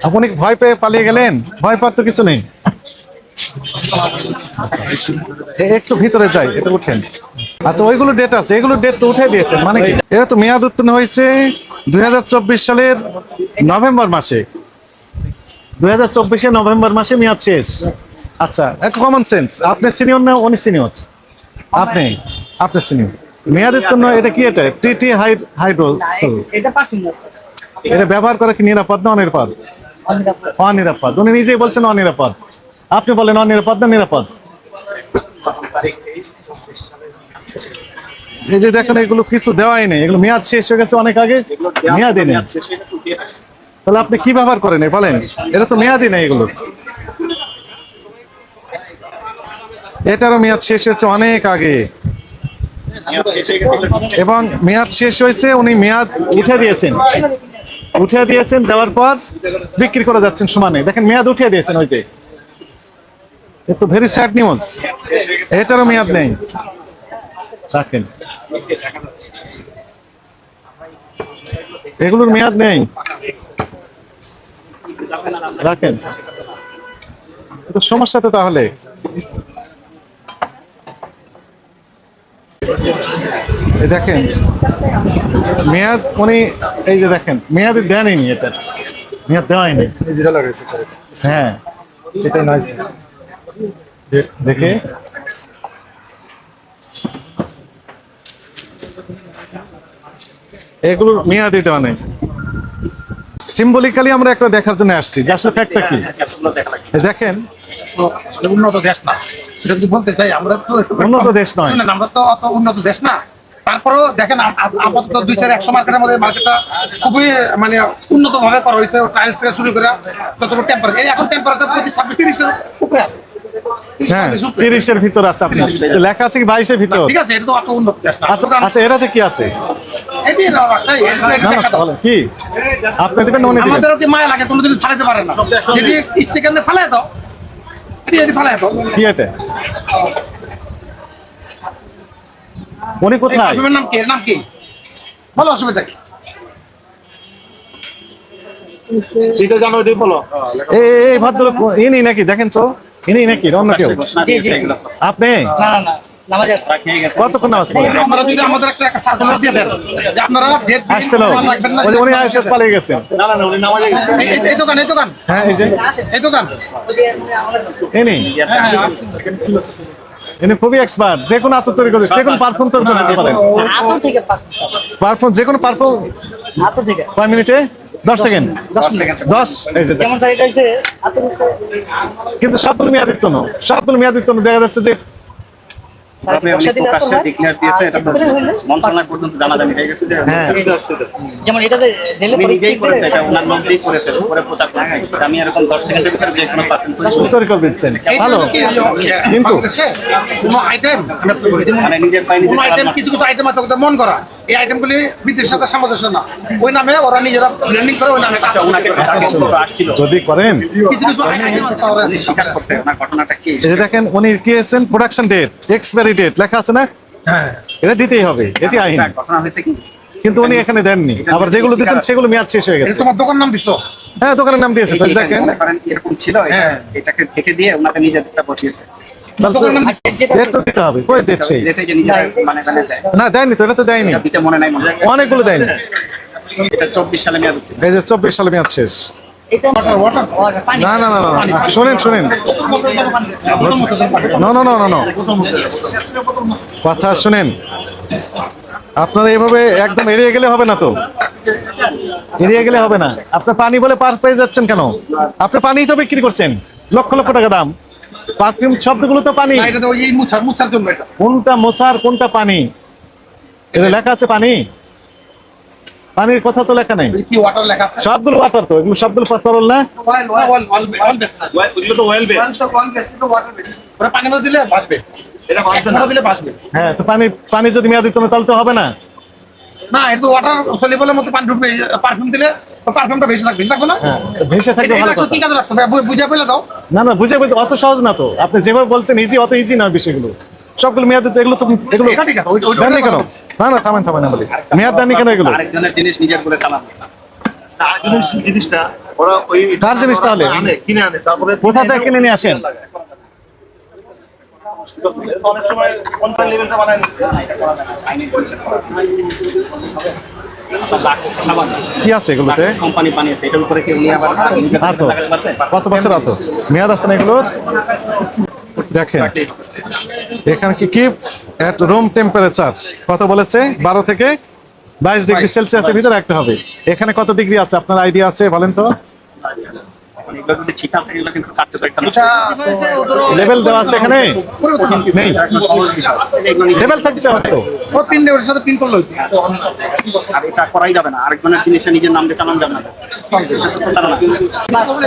আপনি ভয় পেয়ে পালিয়ে গেলেন? ভয় পাওয়ার তো কিছু নেই। একটু ভিতরে যাই, এটা উঠেন। আচ্ছা, ওইগুলো ডেট আছে, এগুলো ডেট তো উঠে দিয়েছেন, মানে কি? এটা তো মেয়াদ উত্তীর্ণ হয়েছে 2024 সালের নভেম্বর মাসে। 2024 নভেম্বর মাসে মেয়াদ শেষ। আচ্ছা, একটা কমন সেন্স, আপনি সিনিয়র না উনি সিনিয়র? আপনি আপনি সিনিয়র। মেয়াদ উত্তীর্ণ, এটা কি? এটা টিটি হাইড্রোল। এটা ব্যবহার করা কি নিরাপদ না অনিরাপদ? অনিরাপদ। উনি নিজেই বলছেন অনিরাপদ, আপনি বলেন অনিরাপদ না নিরাপদ? এই যে দেখেন, এগুলো কিছু দেওয়াই নেই, এগুলো মেয়াদ শেষ হয়ে গেছে অনেক আগে, মেয়াদই নেই। তাহলে আপনি কি ব্যবহার করেন বলেন? এটা তো মেয়াদই নেই এগুলো। এটারও মেয়াদ শেষ হয়েছে অনেক আগে, এবং মেয়াদ শেষ হয়েছে, উনি মেয়াদ উঠে দিয়েছেন। দেওয়ার পর বিক্রি করে যাচ্ছেন সমানে। দেখেন, মেয়াদ উঠিয়ে দিয়েছেন। ওই যে, তো ভেরি স্যাড নিউজ। এটারও মেয়াদ নেই, রাখেন। এগুলোর মেয়াদ নেই, রাখেন। তো সমস্যা তো তাহলে। দেখেন মেয়াদ, উনি এই যে দেখেন মেয়াদ দেনই, এটা মেয়াদ দেওয়াই নেই। হ্যাঁ, এটা নয় দেখে এগুলোর মেয়াদ দেওয়া নেই। সিম্বলিক্যালি আমরা একটা দেখার জন্য আসছি যে আসলে ফ্যাক্টটা কি। দেখেন, উন্নত দেশ না, সেটা যদি বলতে চাই, আমরা তো উন্নত দেশ নয়, আমরা তো অত উন্নত দেশ না। তারপরেও দেখেন, আপাতত 2-4-100 মার্কেটের মধ্যে মার্কেটটা খুবই মানে উন্নত ভাবে করা হয়েছে। টাইলস থেকে শুরু করে যতটুকু টেম্পারেচার, এখন টেম্পারেচার 26-30 উপরে আছে। হ্যাঁ 30-এর ভিতর আছে। আপনার লেখা আছে কি 22-এর ভিতর? ঠিক আছে, এটা তো অত উন্নত দেশ না। আচ্ছা, এটাতে কি আছে? এটাই কি আপনি দেবেন? আমাদেরও কি মায়া লাগে? কোনোদিন ফালাইতে পারে না, যদি স্টিকার ফালাই দাও, ফালাই দাও। কি এটা? উনি কোথায়? নাম কি? নাম কি বলো, অসুবিধা কি? সেটা জানো, এটাই বলো। এই ভদ্রলোক ইনি নাকি? দেখেন তো, ইনি নাকি অন্য কেউ? আপনি কতক্ষণ নামাজ পড়েন? আপনারা যদি আমাদের একটা সার্কুলার দিয়ে দেন যে আপনারা ডেট আসছিল, উনি এসে পালিয়ে গেছেন। না না না, উনি নামাজে গেছেন। এই দোকান হ্যাঁ, এই দোকান ইনি খুবই এক্সপার্ট, যে কোনো আতর তৈরি করে, যে কোনো পারফিউম তৈরি করতে পারেন। পারফিউম, যে কোনো পারফিউম কয় মিনিটে? 10 সেকেন্ড। 10। এই যে কিন্তু সবগুলো মেয়াদিত্ব না, সবগুলো মেয়াদিত্ব না। দেখা যাচ্ছে যে আপনি প্রকাশ্যে ডিক্লেয়ার দিয়েছে, এটা মন্ত্রণালয় পর্যন্ত জানাজানি হয়ে গেছে যে যেমন এটাতে উনি নিজেই করেছে, এটা ওনার মধ্যেই করেছে, পরে প্রচার করেছে। আমি এরকম 10 সেকেন্ডের ভিতরে যে কোনো পারফিউম তৈরি করে দিচ্ছেন, ভালো। কিন্তু কোনো আইটেম মানে নিজের পায়ে নিজে কিছু আইটেম আছে ওদের মন করা, এই আইটেমগুলি বিদেশের সাথে সামঞ্জস্য না। ওই নামে ওরা নিজেরা ব্লেন্ডিং করে, ওই নামে ওনাকে আসছিল। যদি করেন কিছু আইটেম আছে ওরা স্বীকার করতে, ওনার ঘটনাটা কি? এই যে দেখেন, উনি কি এসেছেন, প্রোডাকশন ডেট, এক্সপায়ারি ডেট লেখা আছে না? হ্যাঁ, এটা দিতেই হবে, এটি আইন। ঘটনা হয়েছে কি? কিন্তু উনি এখানে দেননি, আবার যেগুলো দিচ্ছেন সেগুলো মেয়াদ শেষ হয়ে গেছে। তোমার দোকান নাম দিছো? হ্যাঁ, দোকানের নাম দিয়েছে। দেখেন এরকম ছিল, এটাকে ঢেকে দিয়ে ওনাকে নিজেরটা বসিয়েছে। ডেট তো দিতে হবে, কই ডেট? সেই যেটা যে নিজেরা মানে দেয় না, দেয়নি তো, এটা তো দেয়নি, দিতে মনে নাই, মনে হয় অনেকগুলো দেয়নি। এটা 24 সালে মেয়াদ উত্তীর্ণ। এই যে 24 সালে মেয়াদ শেষ। না না না না, শুনেন, কথা শুনেন। আপনারা এভাবে একদম এড়িয়ে গেলে হবে না, তো এড়িয়ে গেলে হবে না। আপনার পানি বলে পার পেয়ে যাচ্ছেন কেন? আপনি পানি তো বিক্রি করছেন, লক্ষ লক্ষ টাকা দাম। পারফিউম শব্দগুলো তো পানি। এটা তো ওই মুছার জন্য। এটা কোনটা মোছার, কোনটা পানি? এটা লেখা আছে পানি, পানির কথা তো লেখা নেই। কি ওয়াটার লেখা আছে? সবগুলো ওয়াটার, তো এগুলো সবগুলো তরল না? ওয়েল বেস, ওইগুলো তো ওয়েল বেস। ওরা পানি মধ্যে দিলে ভাসবে, এটা ভাসবে দিলে ভাসবে। হ্যাঁ, তো পানি যদি মেয়াদ দিতে তাহলে তো হবে না। না, এটা তো ওয়াটার সলিউবলের মধ্যে পানি ঢুকবে। পারফিউম দিলে পারফিউমটা ভেসে থাকবে না? হ্যাঁ, তো ভেসে থাকলে ভালো কথা। কি কাজে লাগছে বুঝে পেলে দাও। না, বুঝে বলতে অত সহজ না তো। আপনি যেভাবে বলছেন ইজি, অত ইজি না বিষয়গুলো। সবগুলো মেয়াদ দিতে, এগুলো তো এগুলো এটা ঠিক আছে, দেননি কেন? না, থামেন না বলি, মেয়াদ দেননি কেন এগুলো? আরেকজনের জিনিস নিজের করে চালানো। জিনিসটা ওরা ওই কার জিনিস তাহলে? কিনে আনে তারপরে কোথা থেকে কিনে নিয়ে আসেন? অনেক সময় কোম্পানি লেভেলটা বানায় নিচ্ছে। কি আছে এগুলোতে? কোম্পানি বানিয়েছে, এটার উপরে কি উনি আবার আতো কত বছর আতো মেয়াদ আছে না এগুলোর? দেখেন এখানে কি কিপ এট রুম টেম্পারেচার কত বলেছে? 12 থেকে 22 ডিগ্রি সেলসিয়াসের ভিতরে রাখতে হবে। এখানে কত ডিগ্রি আছে আপনার আইডিয়া আছে বলেন তো? এগুলো যদি ঠিক আছে এগুলো কিন্তু কার্যকরিতা এটা হয়েছে ওদেরও লেভেল দেওয়া আছে এখানে? নেই, এগুলো নিয়ে- লেভেল থাকতে হবে তো। ও পিন ওর সাথে পিন করলো হইতো। আর এটা করাই যাবে না, আরেকজনের জিনিসটা নিজের নাম দিয়ে চালানো যাবে না।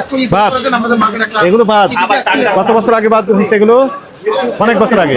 একটু ই বাদ। করে দেন, আমাদের মার্কেট একটা এগুলো বাদ কত বছর আগে বাদ হয়েছে এগুলো? অনেক বছর আগে।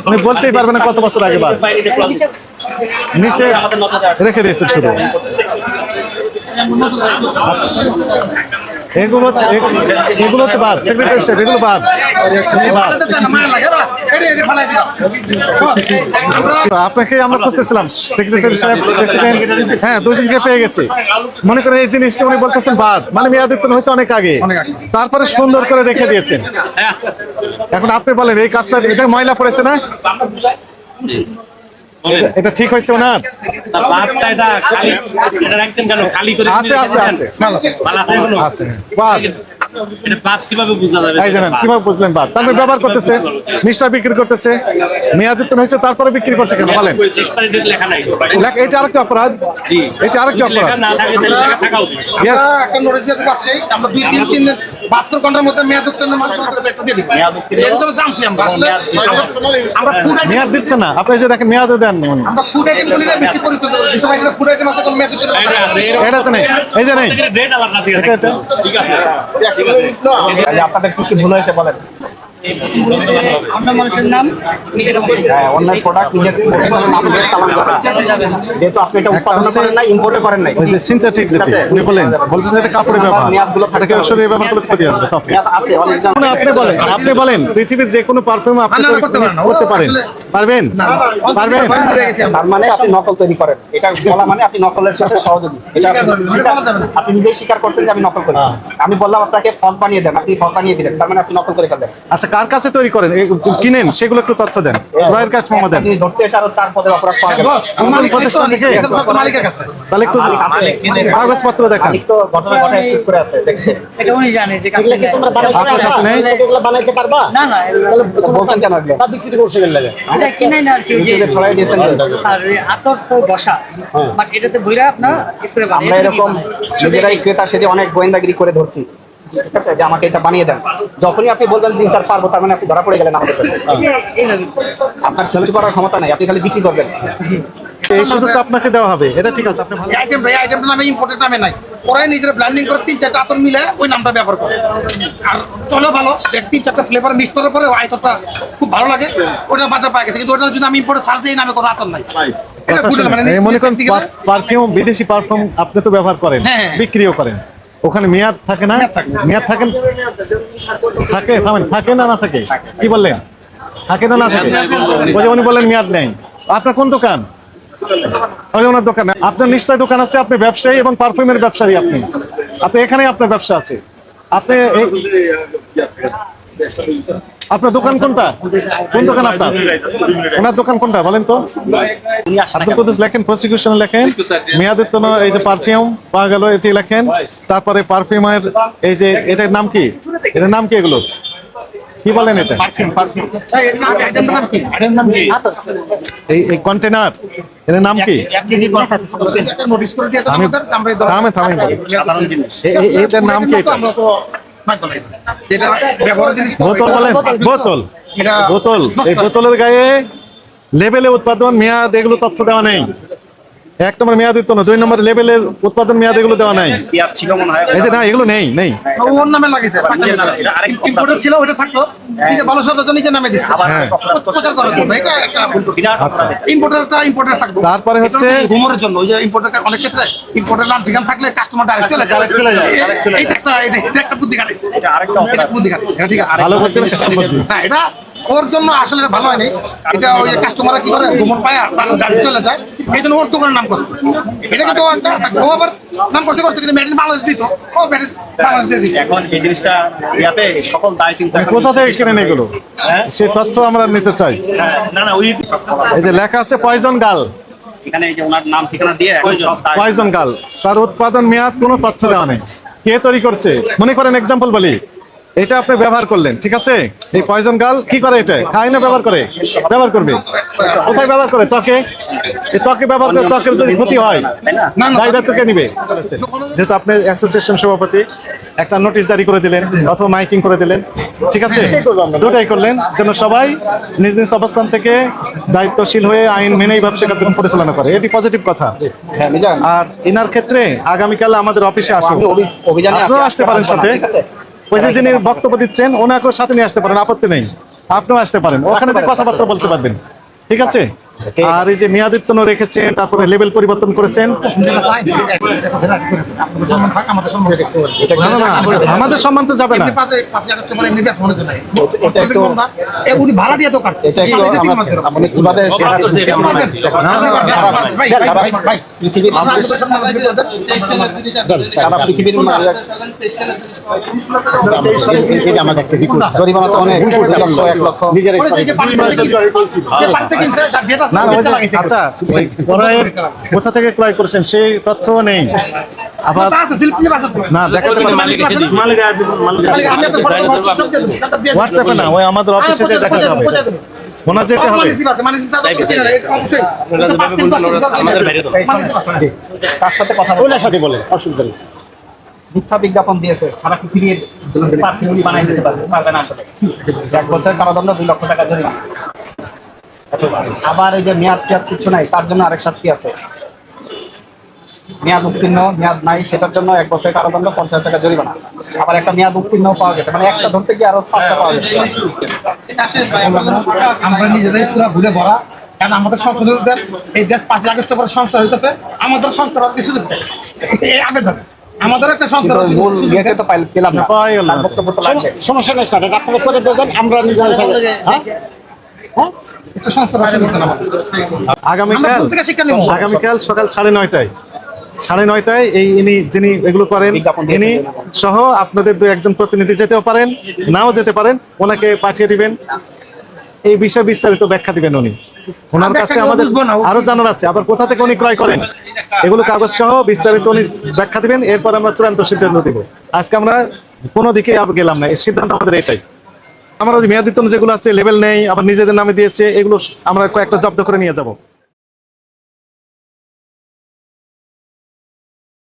উনি বলতেই পারবেন না কত বছর আগে বাদ। বাইরে যে problem, নিচে আমাদের নজরে আসবে। রেখে দিয়েছেন শুধু। এগুলো এগুলো হচ্ছে বাদ, সেক্রেটারিয়েট এগুলো বাদ, এগুলো বাদ। ফালাতে চায় না, মায়া লাগে বাবা। এটা ফালাই দিলাম। আমরা তো আপনাকে আমরা খুঁজতেছিলাম, সেক্রেটারি সাহেব, প্রেসিডেন্ট, হ্যাঁ দুজনকে পেয়ে গেছে। মনে করেন এই জিনিসটা উনি বলতেছেন বাদ, মানে মেয়াদ উত্তীর্ণ হয়েছে অনেক আগে, অনেক আগে। তারপরে সুন্দর করে রেখে দিয়েছেন। এখন আপনি বলেন এই কাজটা, এটা ময়লা পড়েছে না? এটা ঠিক হয়েছে ওনার? বাদটা এটা খালি এটা রাখছেন কেন? খালি করে আছে আছে আছে ভালো আছে। ভালো আছে এখনো? আছে বাদ। এটা বাদ কিভাবে বোঝা যাবে? এই জানেন কিভাবে বুঝলেন বাদ? তারপরে ব্যবহার করতেছে, নিশ্চয় বিক্রি করতেছে, মেয়াদ উত্তীর্ণ হয়েছে তারপরে বিক্রি করছে কেন বলেন? এক্সপায়ারি ডেট লেখা নাই। এটা আরেকটা অপরাধ, জি, এটা আরেকটা যদি লেখা অপরাধ। না থাকে তাহলে লেখা থাকা উচিত। Yes. আমরা একটা নোটিশ দিতে পারছি, আমরা 2-3 দিন 72 ঘন্টার মধ্যে মেয়াদ উত্তীর্ণ মাল একটা দিয়ে দিব। মেয়াদ উত্তীর্ণ- এটা তো জানছি আমরা আসলে আমরা ফুড আইটেম মেয়াদ দিচ্ছে না, আপনি যে দেখেন মেয়াদও দেন উনি। আমরা ফুড আইটেম গুলিতে বেশি পরিচিত করি। যেসব আইটেম ফুড আইটেম আছে কোন মেয়াদ উত্তীর্ণ এটা আছে, এরকম এটা তো নেই, এই যে নেই। ডেট আলাদা থেকে এটা- এটা। ঠিক আছে। তাহলে আপনাদের কি কি ভুল হয়েছে বলেন? অন্য মানুষের নাম নিজের অনলাইন প্রোডাক্ট নিজের প্রফেশনাল নাম দিয়ে চালান করা, যেহেতু আপনি এটা উৎপাদন করেন নাই, ইম্পোর্ট করেন নাই। ওই যে সিনথেটিক যেটি উনি বলেন, বলছেন যে এটা কাপড়ের ব্যবহার, মেয়াদগুলো থাকে। এটাকে অবশ্যই ব্যবহার করতে পারি আমরা তবে। মেয়াদ আছে অনেক জন। এখন আপনি বলেন পৃথিবীর যে কোনো পারফিউম আপনি না, না, তৈরি করতে পারেন না। করতে ও পারেন, আসলে- পারবেন? পারবেন? তার মানে আপনি নকল তৈরি করেন, এটা বলা মানে আপনি নকলের সাথে সহযোগী। এটা স্বীকার করেন, এটা বলা যাবে না। আপনি নিজেই স্বীকার করছেন যে আমি নকল করি। আমি বললাম আপনাকে ফগ বানিয়ে দেন, আপনি ফগ বানিয়ে দিলেন, তার মানে আপনি নকল করে ফেললেন। আচ্ছা কার কাছে তৈরি করেন, কিনেন, সেগুলো একটু তথ্য দেন, রয়ের কাস্টমার দেন। আপনি ধরতে এসে আরো 4 পদের অপরাধ পাওয়া গেল। মালিক প্রতিষ্ঠান থেকে? মালিকের কাছে। তাহলে একটু কাগজপত্র দেখান। মালিক তো ঘটনা ঘটায় চুপ করে আছে, দেখছেন। এটা উনি জানে যে এগুলো কি তোমরা বানাইতে আপনার পারবা? কাছে নেই? এগুলো বানাইতে পারবা? না না বলছেন কেন এগুলো? এটা কিনাই না আর কি, যে ইউটিউবে ছড়াই দিয়েছেন যে। আর আতর তো বসা, বাট এটাতে বইরা আপনার স্প্রে বানায়। আমরা এরকম নিজেরাই ক্রেতা সেজে অনেক গোয়েন্দাগিরি করে ধরছি, ঠিক আছে, যে আমাকে এটা বানিয়ে দেন। যখনই আপনি বলবেন যে স্যার পারবো, তার মানে আপনি ধরা পড়ে গেলেন আমাদের কাছে। এইভাবে আপনার কিছু করার ক্ষমতা নাই, আপনি খালি বিক্রি করবেন। এই সুযোগটা আপনাকে দেওয়া হবে, এটা ঠিক আছে, আপনি ভালো। এই আইটেমটা নামে ইম্পোর্টেড নামে নাই। ওরাই নিজের ব্ল্যান্ডিং করে 3-4টা আতর মিলে ওই নামটা ব্যবহার করে। আর চলো ভালো, 3-4টা ফ্লেভার মিক্স করার পরে ওই আতরটা খুব ভালো লাগে, ওটা বাজার পাওয়া গেছে। কিন্তু ওটা যদি আমি ইম্পোর্টে সার্চ দিই, নামে কোনো আতর নাই। এটা কথা ভুল শুনুন, মানে এই মনে করেন দিকে গেলে- পারফিউম, বিদেশি পারফিউম আপনি তো ব্যবহার করেন, হ্যাঁ, হ্যাঁ। বিক্রিও করেন, ওখানে মেয়াদ থাকে না? মেয়াদ থাকে। মেয়াদ থাকে থাকে থামেন, থাকে না না থাকে? কি বললেন? থাকে না না থাকে? ওই যে উনি বললেন মেয়াদ নেই। আপনার কোন দোকান? ওই যে ওনার দোকান। আপনার নিশ্চয় দোকান আছে, আপনি ব্যবসায়ী এবং পারফিউমের ব্যবসায়ী। আপনি আপনি এখানেই আপনার ব্যবসা আছে। আপনি আপনার দোকান কোনটা? কোন দোকান আপনার? ওনার দোকান কোনটা বলেন তো? আব্দুল কুদ্দুস লেখেন, প্রসিকিউশন লেখেন, মেয়াদোত্তীর্ণ এই যে পারফিউম পাওয়া গেল এটি লেখেন, তারপরে পারফিউমের এই যে এটার নাম কি? এটার নাম কি? এগুলো কি বলেন এটা? এই আইটেমটার নাম কি? আইটেমটার নাম কি? আতর এই কন্টেনার এটার নাম কি? একটা নোটিশ করে দিয়েছেন আমি আমাদের, আমরা এই ধরনের- থামেন সাধারণ জিনিস। এটার নাম কি? এটা এটা ব্যবহারের জিনিস তো- বোতল বলেন, বোতল, এটা বোতল। এই বোতলের গায়ে লেবেলে উৎপাদন মেয়াদ এগুলো তথ্য দেওয়া নেই। 1 নম্বর মেয়াদ উত্তীর্ণ, 2 নম্বর লেবেলের উৎপাদন মেয়াদ এগুলো দেওয়া নাই। পেঁয়াজ ছিল মনে হয়। এই যে না, এগুলো নেই নেই। ওর নামে লাগিয়েছে। ইম্পোর্টার ছিল, ওটা থাকতো। নিজে ভালো শব্দ তো নিজে নামে দিচ্ছে। হ্যাঁ। প্রচার করার জন্য, এটা একটা ভুল করছে। বিরাট আচ্ছা। অপরাধ। ইম্পোর্টার থাকবো। তারপরে হচ্ছে- এটা হুমোরের জন্য, ওই যে ইম্পোর্টার অনেক ক্ষেত্রে ইম্পোর্টার নাম ঠিকানা থাকলে কাস্টমার ডাইরেক্ট চলে যায়। এটা একটা বুদ্ধি খাটাইছে। এটা আরেকটা অপরাধ। এটা বুদ্ধি খাটাইছে। এটা ঠিক আছে। ভালো করতে হবে সেটা বুদ্ধি। হ্যাঁ, এটা ওর জন্য আসলে ভালো হয়নি। এটা ওই কাস্টমাররা কি করে গোমর পায় তার গাড়ি চলে যায়, এই জন্য ওর দোকানের নাম করছে। এটা কিন্তু ও আবার নাম করতে করতে কিন্তু মেডিন বাংলাদেশ দিত, ও মেডিন বাংলাদেশ দিয়ে দিত। এখন এই জিনিসটা ইয়াতে সকল দায় চিন্তা কোথা থেকে কিনেন এগুলো সে তথ্য আমরা নিতে চাই। না না ওই এই যে লেখা আছে পয়জন গাল, এখানে এই যে ওনার নাম ঠিকানা দিয়ে এখন সব দায় পয়জন গাল, তার উৎপাদন মেয়াদ কোনো তথ্য দেওয়া নেই, কে তৈরি করছে। মনে করেন এক্সাম্পল বলি, এটা আপনি ব্যবহার করলেন, ঠিক আছে, এই পয়জন গাল কি করে, এটা খায় না ব্যবহার করে, ব্যবহার করবে কোথায় ব্যবহার করে, ত্বকে, এই ত্বকে ব্যবহার করে ত্বকের যদি ক্ষতি হয় দায় দায়িত্ব কে নিবে। যেহেতু আপনি অ্যাসোসিয়েশন সভাপতি একটা নোটিশ জারি করে দিলেন অথবা মাইকিং করে দিলেন, ঠিক আছে, দুটাই করলেন যেন সবাই নিজ নিজ অবস্থান থেকে দায়িত্বশীল হয়ে আইন মেনেই ব্যবসা কার্যক্রম পরিচালনা করে, এটি পজিটিভ কথা। হ্যাঁ মিজান, আর ইনার ক্ষেত্রে আগামীকাল আমাদের অফিসে আসুন, আমি অভিযানে আপনারাও আসতে পারেন সাথে, ঠিক আছে? ওই যে যিনি বক্তব্য দিচ্ছেন ওনাকেও সাথে নিয়ে আসতে পারেন, আপত্তি নেই, আপনিও আসতে পারেন, ওখানে যে কথাবার্তা বলতে পারবেন, ঠিক আছে। আর এই যে মেয়াদোত্তীর্ণ রেখেছেন, তারপরে লেভেল পরিবর্তন করেছেন, না না না, আমাদের সম্মান তো যাবে না। উনি ভাড়া দিয়ে দোকান এটা একটু আপনি কিভাবে পৃথিবীর সারা পৃথিবীর আমাদের একটা জরিমানা তো অনেক 1 লক্ষ নিজের না না, ওই যে- আচ্ছা, ওই ক্রয়ের কোথা থেকে ক্রয় করেছেন সেই তথ্য নেই, আবার না দেখাতে পারেন হোয়াটসঅ্যাপে না, ওই আমাদের অফিসে যে দেখাতে হবে, ওনার যেতে হবে। তার সাথে কথা ওনার সাথে বলেন, অসুবিধা নেই। মিথ্যা বিজ্ঞাপন দিয়েছে, সারা পৃথিবীর পারফিউম বানাই দিতে পারবে না আসলে। 1 বছর কারাদণ্ড, 2 লক্ষ টাকা জরিমানা। আবার এই যে মেয়াদ টেয়াদ কিছু নাই, তার জন্য আরেক শাস্তি আছে। মেয়াদ উত্তীর্ণ, মেয়াদ নাই, সেটার জন্য 1 বছর কারাদণ্ড, 50,000 টাকা জরিমানা। আবার একটা মেয়াদ উত্তীর্ণ পাওয়া গেছে, মানে একটা ধরতে গিয়ে আরো 5টা পাওয়া গেছে। আমরা নিজেরাই পুরো ঘুরে ভরা, কারণ আমাদের সংসদের এই দেশ 5 আগস্ট পরে সংস্কার হইতেছে, আমাদের সংস্কার হবে সুযোগ দেয়, এই আবেদন আমাদের একটা সংস্কার কিন্তু মূল ইয়েতে তো পেলাম না, পাওয়াই গেল না। তার বক্তব্য তো লাগবে। সমস্যা নেই স্যার, আপনারা করে দেবেন, আমরা নিজেরাই থাকবো। হ্যাঁ একটা সংস্কার আসলে হতো না আমাদের। আগামীকাল আমরা প্রত্যেকে শিক্ষা নেব। আগামীকাল সকাল 9:30 এই ইনি যিনি এগুলো করেন বিজ্ঞাপন দিয়েছেন ইনি সহ আপনাদের 2-1 প্রতিনিধি যেতেও পারেন, নাও যেতে পারেন, ওনাকে পাঠিয়ে দিবেন, এই বিষয়ে বিস্তারিত ব্যাখ্যা দিবেন উনি। ওনার কাছে আমাদের আরো জানার আছে, আবার কোথা থেকে উনি ক্রয় করেন এগুলো কাগজ সহ বিস্তারিত উনি ব্যাখ্যা দিবেন, এরপর আমরা চূড়ান্ত সিদ্ধান্ত দিব। আজকে আমরা কোনো দিকে গেলাম না, এর সিদ্ধান্ত আমাদের এটাই। আমরা মেয়াদিত্ব যেগুলো আছে লেভেল নেই, আবার নিজেদের নামে দিয়েছে, এগুলো আমরা কয়েকটা জব্দ করে নিয়ে যাব।